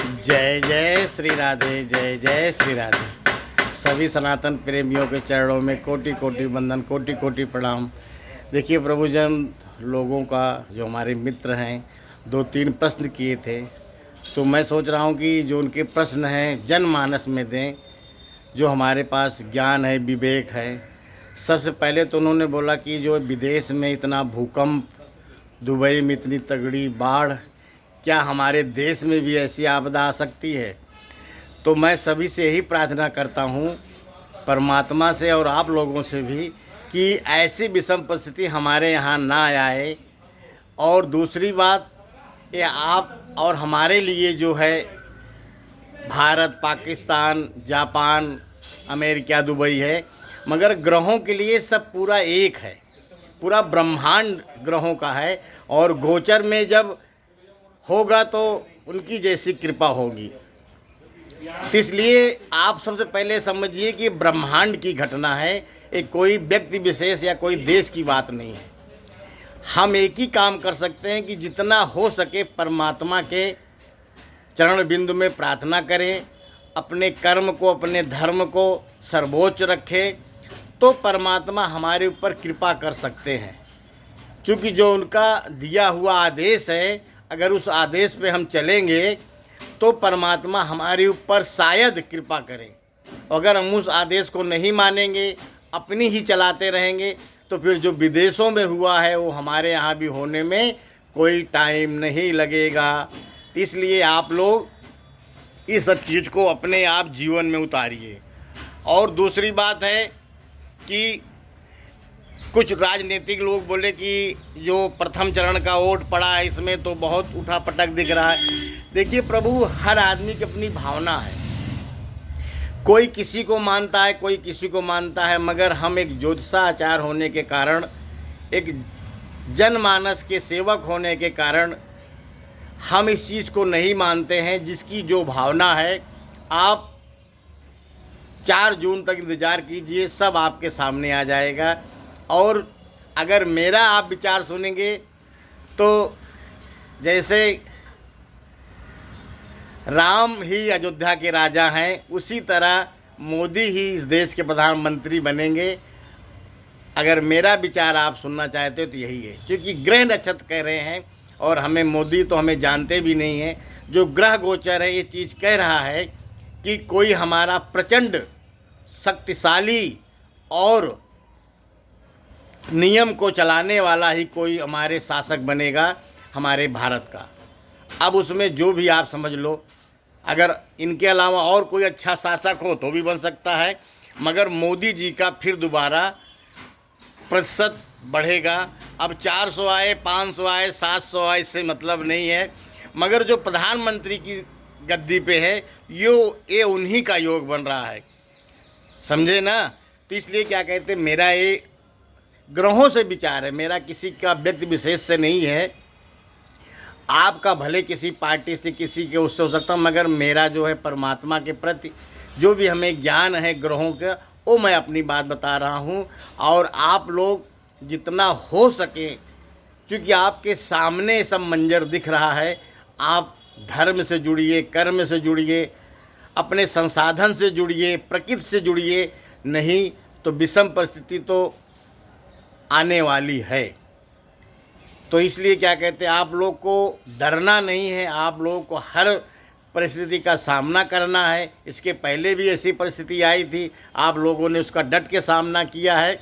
जय जय श्री राधे, जय जय श्री राधे। सभी सनातन प्रेमियों के चरणों में कोटि कोटि वंदन, कोटि कोटि प्रणाम। देखिए प्रभुजन, लोगों का जो हमारे मित्र हैं 2-3 प्रश्न किए थे, तो मैं सोच रहा हूँ कि जो उनके प्रश्न हैं जनमानस में दें। जो हमारे पास ज्ञान है, विवेक है। सबसे पहले तो उन्होंने बोला कि जो विदेश में इतना भूकंप, दुबई में इतनी तगड़ी बाढ़, क्या हमारे देश में भी ऐसी आपदा आ सकती है? तो मैं सभी से यही प्रार्थना करता हूँ, परमात्मा से और आप लोगों से भी, कि ऐसी विषम परिस्थिति हमारे यहाँ ना आए। और दूसरी बात, ये आप और हमारे लिए जो है Bharat, Pakistan, Japan, America, Dubai है, मगर ग्रहों के लिए सब पूरा एक है। पूरा ब्रह्मांड ग्रहों का है, और गोचर में जब होगा तो उनकी जैसी कृपा होगी। तो इसलिए आप सबसे पहले समझिए कि ब्रह्मांड की घटना है, एक कोई व्यक्ति विशेष या कोई देश की बात नहीं है। हम एक ही काम कर सकते हैं कि जितना हो सके परमात्मा के चरण बिंदु में प्रार्थना करें, अपने कर्म को, अपने धर्म को सर्वोच्च रखें, तो परमात्मा हमारे ऊपर कृपा कर सकते हैं। क्योंकि जो उनका दिया हुआ आदेश है, अगर उस आदेश पे हम चलेंगे तो परमात्मा हमारे ऊपर शायद कृपा करें। अगर हम उस आदेश को नहीं मानेंगे, अपनी ही चलाते रहेंगे, तो फिर जो विदेशों में हुआ है वो हमारे यहाँ भी होने में कोई टाइम नहीं लगेगा। इसलिए आप लोग इस सब चीज़ को अपने आप जीवन में उतारिए। और दूसरी बात है कि कुछ राजनीतिक लोग बोले कि जो प्रथम चरण का वोट पड़ा है इसमें तो बहुत उठा पटक दिख रहा है। देखिए प्रभु, हर आदमी की अपनी भावना है। कोई किसी को मानता है, कोई किसी को मानता है, मगर हम एक ज्योतिषाचार्य होने के कारण, एक जनमानस के सेवक होने के कारण हम इस चीज़ को नहीं मानते हैं। जिसकी जो भावना है, आप 4 जून तक इंतज़ार कीजिए, सब आपके सामने आ जाएगा। और अगर मेरा आप विचार सुनेंगे तो जैसे राम ही अयोध्या के राजा हैं, उसी तरह मोदी ही इस देश के प्रधानमंत्री बनेंगे। अगर मेरा विचार आप सुनना चाहते हो तो यही है, क्योंकि ग्रह नक्षत्र कह रहे हैं, और हमें मोदी तो हमें जानते भी नहीं हैं। जो ग्रह गोचर है ये चीज़ कह रहा है कि कोई हमारा प्रचंड शक्तिशाली और नियम को चलाने वाला ही कोई हमारे शासक बनेगा हमारे भारत का। अब उसमें जो भी आप समझ लो, अगर इनके अलावा और कोई अच्छा शासक हो तो भी बन सकता है, मगर मोदी जी का फिर दोबारा प्रतिशत बढ़ेगा। अब 400 आए, 500 आए, 700 आए, इससे मतलब नहीं है, मगर जो प्रधानमंत्री की गद्दी पे है ये उन्हीं का योग बन रहा है, समझे ना। तो इसलिए क्या कहते हैं, मेरा ये ग्रहों से विचार है, मेरा किसी का व्यक्ति विशेष से नहीं है। आपका भले किसी पार्टी से, किसी के उससे हो सकता, मगर मेरा जो है परमात्मा के प्रति जो भी हमें ज्ञान है ग्रहों का, वो मैं अपनी बात बता रहा हूँ। और आप लोग जितना हो सके, क्योंकि आपके सामने सब मंजर दिख रहा है, आप धर्म से जुड़िए, कर्म से जुड़िए, अपने संसाधन से जुड़िए, प्रकृति से जुड़िए, नहीं तो विषम परिस्थिति तो आने वाली है। तो इसलिए क्या कहते हैं, आप लोग को डरना नहीं है, आप लोगों को हर परिस्थिति का सामना करना है। इसके पहले भी ऐसी परिस्थिति आई थी, आप लोगों ने उसका डट के सामना किया है।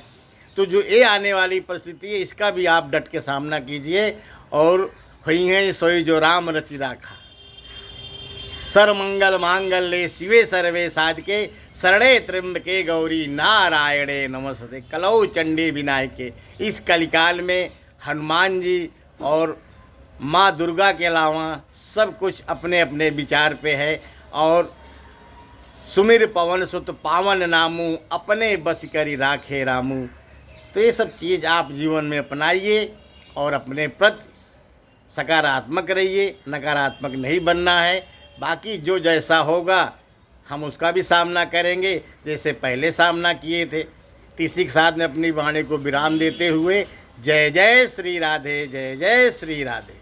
तो जो ये आने वाली परिस्थिति है, इसका भी आप डट के सामना कीजिए। और हुई है सोई जो राम रचि राखा, सर्वमंगल मांगल्ये शिवे सर्वे साधके, शरणे त्र्यंबके गौरी नारायणे नमस्ते, कलौ चंडी विनायके। इस कलिकाल में हनुमान जी और माँ दुर्गा के अलावा सब कुछ अपने अपने विचार पे है। और सुमिर पवन सुत पावन नामू, अपने बस करी राखे रामू। तो ये सब चीज़ आप जीवन में अपनाइए और अपने प्रति सकारात्मक रहिए, नकारात्मक नहीं बनना है। बाकी जो जैसा होगा हम उसका भी सामना करेंगे, जैसे पहले सामना किए थे। इसी के साथ में अपनी वाणी को विराम देते हुए, जय जय श्री राधे, जय जय श्री राधे।